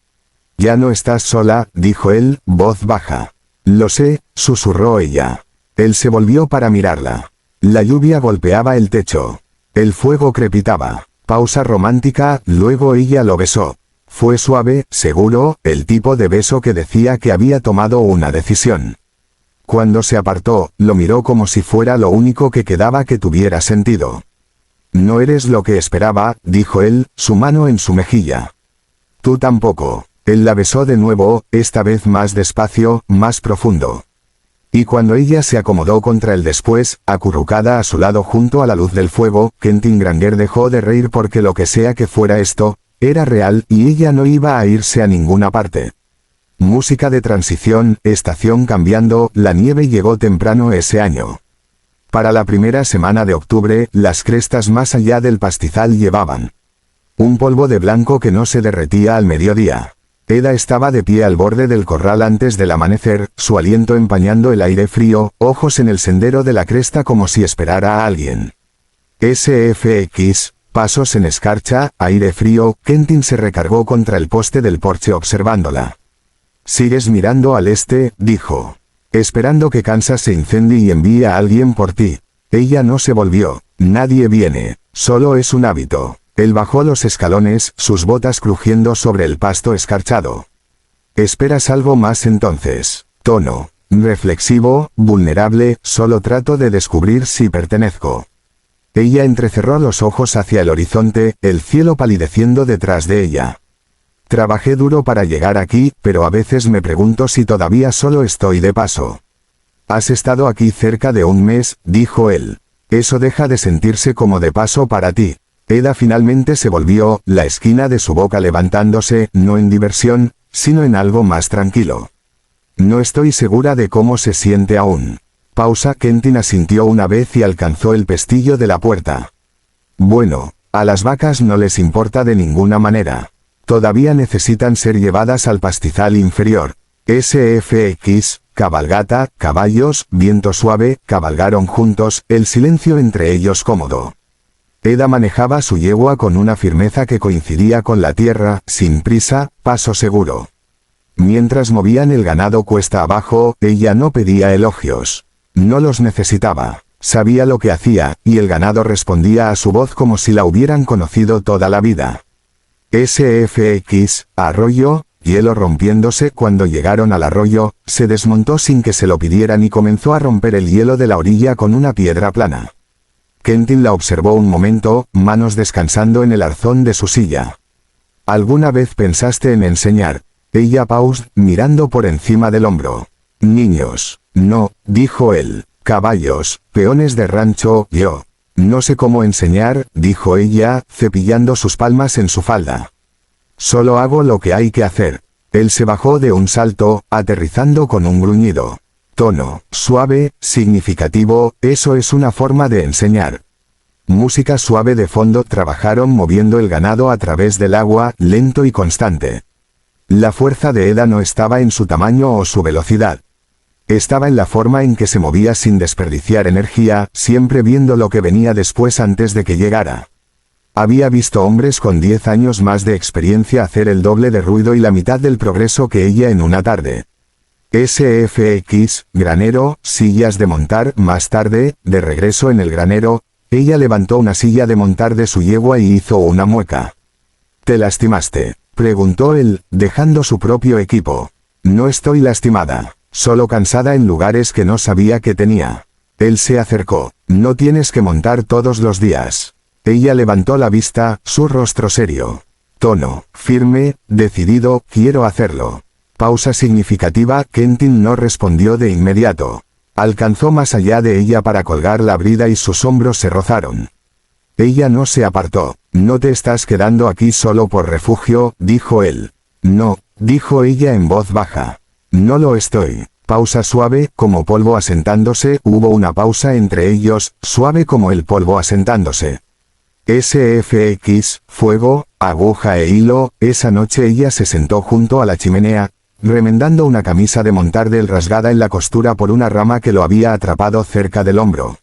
Ya no estás sola, dijo él, voz baja. Lo sé, susurró ella. Él se volvió para mirarla. La lluvia golpeaba el techo. El fuego crepitaba. Pausa romántica, luego ella lo besó. Fue suave, seguro, el tipo de beso que decía que había tomado una decisión. Cuando se apartó, lo miró como si fuera lo único que quedaba que tuviera sentido. No eres lo que esperaba, dijo él, su mano en su mejilla. Tú tampoco. Él la besó de nuevo, esta vez más despacio, más profundo. Y cuando ella se acomodó contra él después, acurrucada a su lado junto a la luz del fuego, Quentin Granger dejó de reír porque lo que sea que fuera esto, era real y ella no iba a irse a ninguna parte. Música de transición, estación cambiando, la nieve llegó temprano ese año. Para la primera semana de octubre, las crestas más allá del pastizal llevaban un polvo de blanco que no se derretía al mediodía. Eda estaba de pie al borde del corral antes del amanecer, su aliento empañando el aire frío, ojos en el sendero de la cresta como si esperara a alguien. SFX, pasos en escarcha, aire frío, Quentin se recargó contra el poste del porche observándola. Sigues mirando al este, dijo. Esperando que Kansas se incendie y envíe a alguien por ti. Ella no se volvió. Nadie viene. Solo es un hábito. Él bajó los escalones, sus botas crujiendo sobre el pasto escarchado. ¿Esperas algo más entonces? Tono. Reflexivo, vulnerable, solo trato de descubrir si pertenezco. Ella entrecerró los ojos hacia el horizonte, el cielo palideciendo detrás de ella. Trabajé duro para llegar aquí, pero a veces me pregunto si todavía solo estoy de paso. Has estado aquí cerca de un mes, dijo él. Eso deja de sentirse como de paso para ti. Eda finalmente se volvió, la esquina de su boca levantándose, no en diversión, sino en algo más tranquilo. No estoy segura de cómo se siente aún. Pausa, Quentin asintió una vez y alcanzó el pestillo de la puerta. Bueno, a las vacas no les importa de ninguna manera. Todavía necesitan ser llevadas al pastizal inferior. SFX, cabalgata, caballos, viento suave, cabalgaron juntos, el silencio entre ellos cómodo. Eda manejaba su yegua con una firmeza que coincidía con la tierra, sin prisa, paso seguro. Mientras movían el ganado cuesta abajo, ella no pedía elogios. No los necesitaba. Sabía lo que hacía, y el ganado respondía a su voz como si la hubieran conocido toda la vida. SFX, arroyo, hielo rompiéndose. Cuando llegaron al arroyo, se desmontó sin que se lo pidieran y comenzó a romper el hielo de la orilla con una piedra plana. Quentin la observó un momento, manos descansando en el arzón de su silla. ¿Alguna vez pensaste en enseñar? Ella pausó, mirando por encima del hombro. Niños. No, dijo él. Caballos, peones de rancho, yo. No sé cómo enseñar, dijo ella, cepillando sus palmas en su falda. Solo hago lo que hay que hacer. Él se bajó de un salto, aterrizando con un gruñido. Tono, suave, significativo, eso es una forma de enseñar. Música suave de fondo. Trabajaron moviendo el ganado a través del agua, lento y constante. La fuerza de Eda no estaba en su tamaño o su velocidad. Estaba en la forma en que se movía sin desperdiciar energía, siempre viendo lo que venía después antes de que llegara. Había visto hombres con 10 años más de experiencia hacer el doble de ruido y la mitad del progreso que ella en una tarde. SFX, granero, sillas de montar. Más tarde, de regreso en el granero, ella levantó una silla de montar de su yegua y hizo una mueca. ¿Te lastimaste?, preguntó él, dejando su propio equipo. No estoy lastimada. Solo cansada en lugares que no sabía que tenía. Él se acercó. No tienes que montar todos los días. Ella levantó la vista, su rostro serio. Tono, firme, decidido, quiero hacerlo. Pausa significativa. Quentin no respondió de inmediato. Alcanzó más allá de ella para colgar la brida y sus hombros se rozaron. Ella no se apartó. No te estás quedando aquí solo por refugio, dijo él. No, dijo ella en voz baja. No lo estoy. Pausa suave, como polvo asentándose. Hubo una pausa entre ellos, suave como el polvo asentándose. SFX, fuego, aguja e hilo. Esa noche ella se sentó junto a la chimenea, remendando una camisa de montar de él rasgada en la costura por una rama que lo había atrapado cerca del hombro.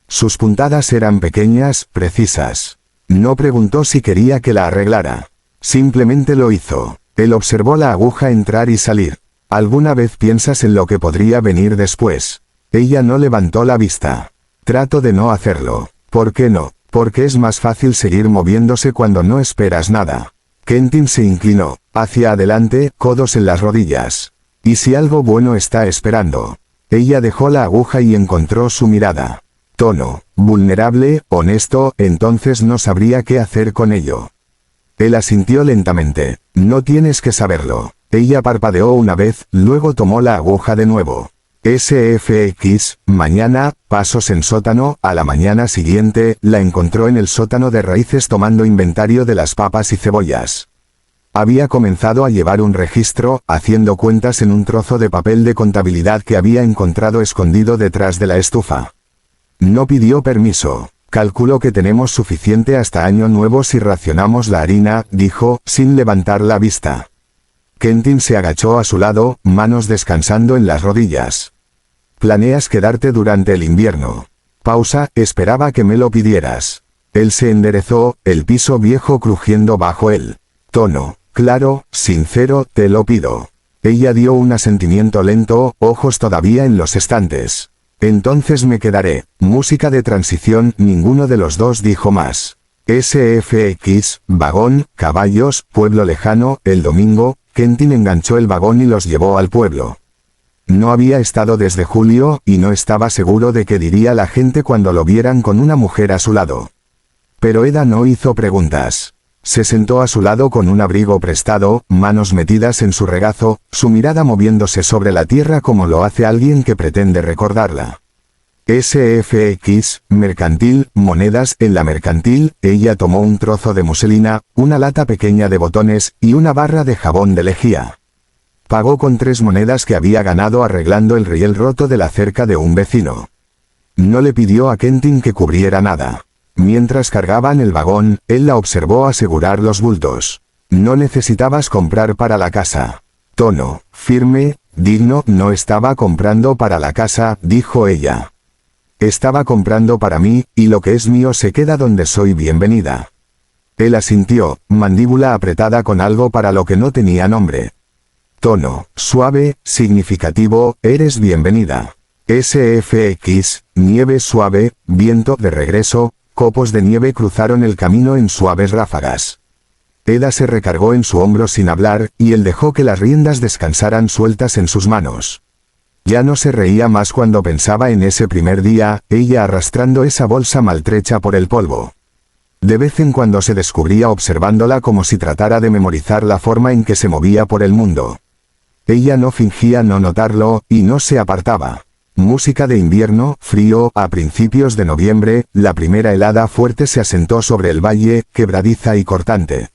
Sus puntadas eran pequeñas, precisas. No preguntó si quería que la arreglara. Simplemente lo hizo. Él observó la aguja entrar y salir. ¿Alguna vez piensas en lo que podría venir después? Ella no levantó la vista. Trato de no hacerlo. ¿Por qué no? Porque es más fácil seguir moviéndose cuando no esperas nada. Quentin se inclinó, hacia adelante, codos en las rodillas. ¿Y si algo bueno está esperando? Ella dejó la aguja y encontró su mirada. Tono, vulnerable, honesto, entonces no sabría qué hacer con ello. Él asintió lentamente. No tienes que saberlo. Ella parpadeó una vez, luego tomó la aguja de nuevo. SFX, mañana, pasos en sótano. A la mañana siguiente, la encontró en el sótano de raíces tomando inventario de las papas y cebollas. Había comenzado a llevar un registro, haciendo cuentas en un trozo de papel de contabilidad que había encontrado escondido detrás de la estufa. No pidió permiso. Calculo que tenemos suficiente hasta Año Nuevo si racionamos la harina, dijo, sin levantar la vista. Quentin se agachó a su lado, manos descansando en las rodillas. ¿Planeas quedarte durante el invierno? Pausa, esperaba que me lo pidieras. Él se enderezó, el piso viejo crujiendo bajo él. Tono, claro, sincero, te lo pido. Ella dio un asentimiento lento, ojos todavía en los estantes. Entonces me quedaré. Música de transición. Ninguno de los dos dijo más. SFX, vagón, caballos, pueblo lejano. El domingo, Quentin enganchó el vagón y los llevó al pueblo. No había estado desde julio, y no estaba seguro de qué diría la gente cuando lo vieran con una mujer a su lado. Pero Eda no hizo preguntas. Se sentó a su lado con un abrigo prestado, manos metidas en su regazo, su mirada moviéndose sobre la tierra como lo hace alguien que pretende recordarla. SFX, mercantil, monedas. En la mercantil, ella tomó un trozo de muselina, una lata pequeña de botones, y una barra de jabón de lejía. Pagó con 3 monedas que había ganado arreglando el riel roto de la cerca de un vecino. No le pidió a Quentin que cubriera nada. Mientras cargaban el vagón, él la observó asegurar los bultos. No necesitabas comprar para la casa. Tono, firme, digno. No estaba comprando para la casa, dijo ella. Estaba comprando para mí, y lo que es mío se queda donde soy bienvenida. Él asintió, mandíbula apretada con algo para lo que no tenía nombre. Tono, suave, significativo, eres bienvenida. SFX, nieve suave, viento de regreso, copos de nieve cruzaron el camino en suaves ráfagas. Eda se recargó en su hombro sin hablar, y él dejó que las riendas descansaran sueltas en sus manos. Ya no se reía más cuando pensaba en ese primer día, ella arrastrando esa bolsa maltrecha por el polvo. De vez en cuando se descubría observándola como si tratara de memorizar la forma en que se movía por el mundo. Ella no fingía no notarlo, y no se apartaba. Música de invierno, frío, a principios de noviembre, la primera helada fuerte se asentó sobre el valle, quebradiza y cortante.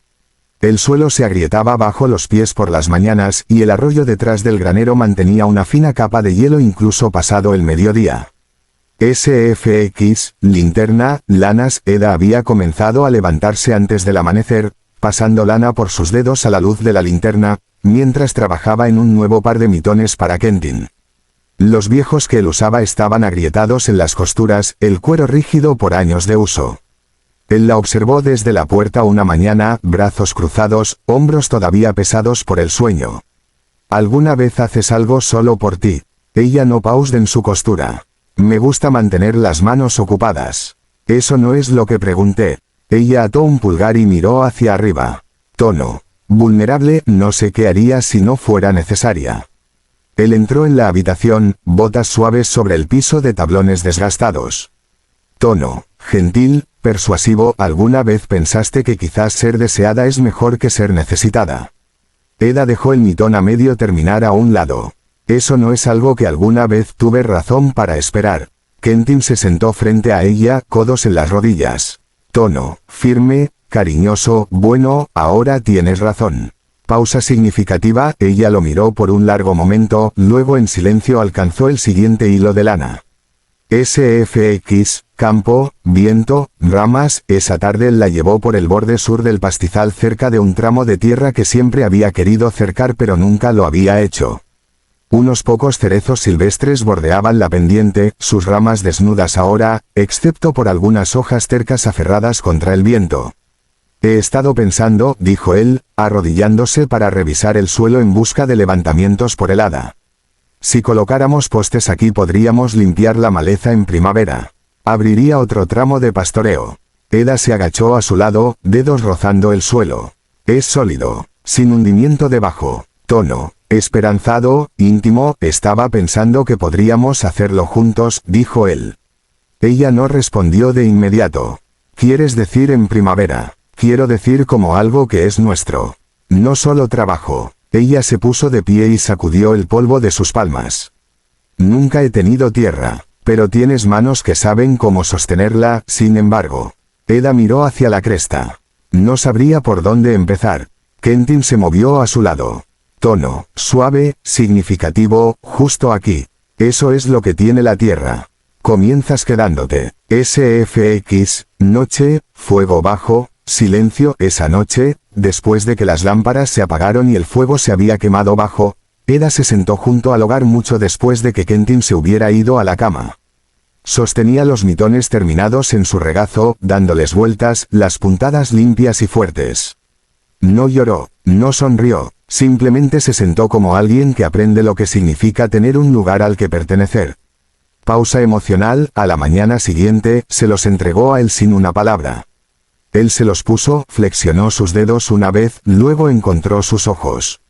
El suelo se agrietaba bajo los pies por las mañanas, y el arroyo detrás del granero mantenía una fina capa de hielo incluso pasado el mediodía. SFX, linterna, lanas. Eda había comenzado a levantarse antes del amanecer, pasando lana por sus dedos a la luz de la linterna, mientras trabajaba en un nuevo par de mitones para Quentin. Los viejos que él usaba estaban agrietados en las costuras, el cuero rígido por años de uso. Él la observó desde la puerta una mañana, brazos cruzados, hombros todavía pesados por el sueño. ¿Alguna vez haces algo solo por ti? Ella no pausó en su costura. Me gusta mantener las manos ocupadas. Eso no es lo que pregunté. Ella ató un pulgar y miró hacia arriba. Tono. Vulnerable, no sé qué haría si no fuera necesaria. Él entró en la habitación, botas suaves sobre el piso de tablones desgastados. Tono. Gentil, persuasivo. ¿Alguna vez pensaste que quizás ser deseada es mejor que ser necesitada? Eda dejó el mitón a medio terminar a un lado. Eso no es algo que alguna vez tuve razón para esperar. Quentin se sentó frente a ella, codos en las rodillas. Tono. Firme, cariñoso. Bueno, ahora tienes razón. Pausa significativa. Ella lo miró por un largo momento, luego en silencio alcanzó el siguiente hilo de lana. SFX, campo, viento, ramas. Esa tarde él la llevó por el borde sur del pastizal cerca de un tramo de tierra que siempre había querido cercar pero nunca lo había hecho. Unos pocos cerezos silvestres bordeaban la pendiente, sus ramas desnudas ahora, excepto por algunas hojas tercas aferradas contra el viento. He estado pensando, dijo él, arrodillándose para revisar el suelo en busca de levantamientos por helada. Si colocáramos postes aquí podríamos limpiar la maleza en primavera. Abriría otro tramo de pastoreo. Eda se agachó a su lado, dedos rozando el suelo. Es sólido, sin hundimiento debajo. Tono. Esperanzado, íntimo. Estaba pensando que podríamos hacerlo juntos, dijo él. Ella no respondió de inmediato. ¿Quieres decir en primavera? Quiero decir como algo que es nuestro. No solo trabajo. Ella se puso de pie y sacudió el polvo de sus palmas. Nunca he tenido tierra, pero tienes manos que saben cómo sostenerla, sin embargo. Eda miró hacia la cresta. No sabría por dónde empezar. Quentin se movió a su lado. Tono, suave, significativo, justo aquí. Eso es lo que tiene la tierra. Comienzas quedándote. SFX, noche, fuego bajo, silencio. Esa noche, después de que las lámparas se apagaron y el fuego se había quemado bajo, Eda se sentó junto al hogar mucho después de que Quentin se hubiera ido a la cama. Sostenía los mitones terminados en su regazo, dándoles vueltas, las puntadas limpias y fuertes. No lloró, no sonrió, simplemente se sentó como alguien que aprende lo que significa tener un lugar al que pertenecer. Pausa emocional. A la mañana siguiente, se los entregó a él sin una palabra. Él se los puso, flexionó sus dedos una vez, luego encontró sus ojos.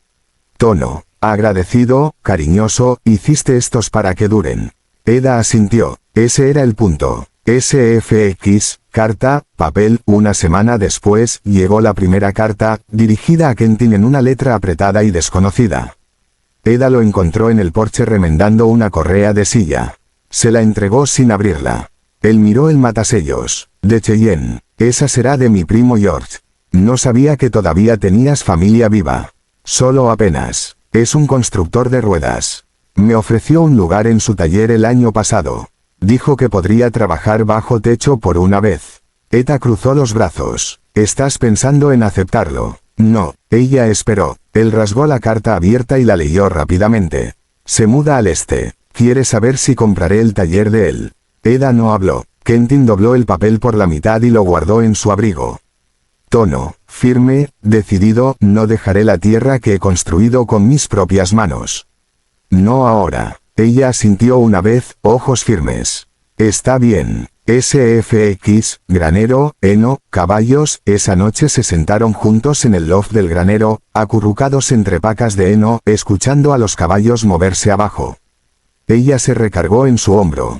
Tono. Agradecido, cariñoso, hiciste estos para que duren. Eda asintió. Ese era el punto. SFX, carta, papel. Una semana después, llegó la primera carta, dirigida a Quentin en una letra apretada y desconocida. Eda lo encontró en el porche remendando una correa de silla. Se la entregó sin abrirla. Él miró el matasellos. De Cheyenne. Esa será de mi primo George. No sabía que todavía tenías familia viva. Solo apenas. Es un constructor de ruedas. Me ofreció un lugar en su taller el año pasado. Dijo que podría trabajar bajo techo por una vez. Eda cruzó los brazos. ¿Estás pensando en aceptarlo? No. Ella esperó. Él rasgó la carta abierta y la leyó rápidamente. Se muda al este. Quiere saber si compraré el taller de él. Eda no habló. Quentin dobló el papel por la mitad y lo guardó en su abrigo. Tono. Firme, decidido. No dejaré la tierra que he construido con mis propias manos. No ahora. Ella asintió una vez, ojos firmes. Está bien. SFX, granero, heno, caballos. Esa noche se sentaron juntos en el loft del granero, acurrucados entre pacas de heno, escuchando a los caballos moverse abajo. Ella se recargó en su hombro.